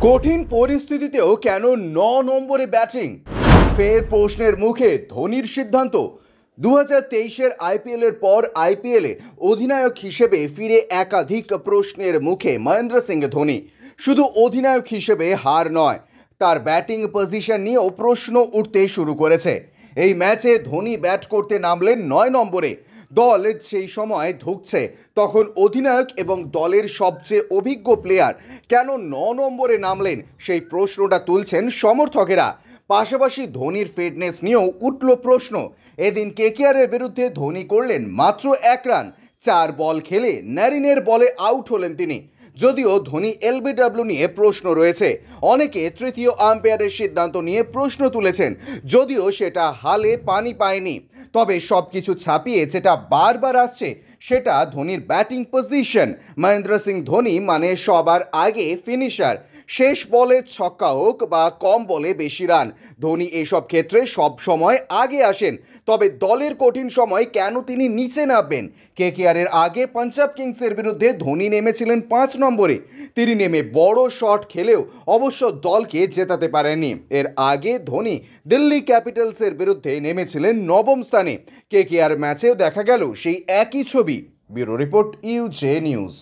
কঠিন পরিস্থিতিতেও কেন ৯ নম্বরে ব্যাটিং? ফের প্রশ্নের মুখে ধোনির সিদ্ধান্ত। ২০২৩-এর আইপিএলের পর আইপিএলে অধিনায়ক হিসেবে ফিরে একাধিক প্রশ্নের মুখে মহেন্দ্র সিং ধোনি। শুধু অধিনায়ক হিসেবে হার নয়, তার ব্যাটিং পজিশন নিয়েও প্রশ্ন উঠতে শুরু করেছে। এই ম্যাচে ধোনি ব্যাট করতে নামলেন ৯ নম্বরে। দল সেই সময় ধুঁকছে, তখন অধিনায়ক এবং দলের সবচেয়ে অভিজ্ঞ প্লেয়ার কেন ৯ নম্বরে নামলেন সেই প্রশ্নটা তুলছেন সমর্থকেরা। পাশাপাশি ধোনির ফিটনেস নিয়েও উঠল প্রশ্ন। এদিন কেকেআরের বিরুদ্ধে ধোনি করলেন মাত্র ১ রান, ৪ বল খেলে নারিনের বলে আউট হলেন তিনি। যদিও ধোনি এলবিডব্লিউ নিয়ে প্রশ্ন রয়েছে, অনেকে তৃতীয় আম্পায়ারের সিদ্ধান্ত নিয়ে প্রশ্ন তুলেছেন, যদিও সেটা হালে পানি পায়নি। তবে সব কিছু ছাপিয়ে যেটা বারবার আসছে সেটা ধোনির ব্যাটিং পজিশন। মহেন্দ্র সিং ধোনি মানে সবার আগে ফিনিশার। শেষ বলে ছক্কা হোক বা কম বলে বেশি রান, ধোনি এসব ক্ষেত্রে সব সময় আগে আসেন। তবে দলের কঠিন সময় কেন তিনি নিচে নামবেন? কেকেআরের আগে পাঞ্জাব কিংসের বিরুদ্ধে ধোনি নেমেছিলেন ৫ নম্বরে। তিনি নেমে বড় শট খেলেও অবশ্য দলকে জেতাতে পারেননি। এর আগে ধোনি দিল্লি ক্যাপিটালসের বিরুদ্ধে নেমেছিলেন ৯ম স্থানে। কেকেআর ম্যাচেও দেখা গেল সেই একই ছবি। ব্যুরো রিপোর্ট, ইউজে নিউজ।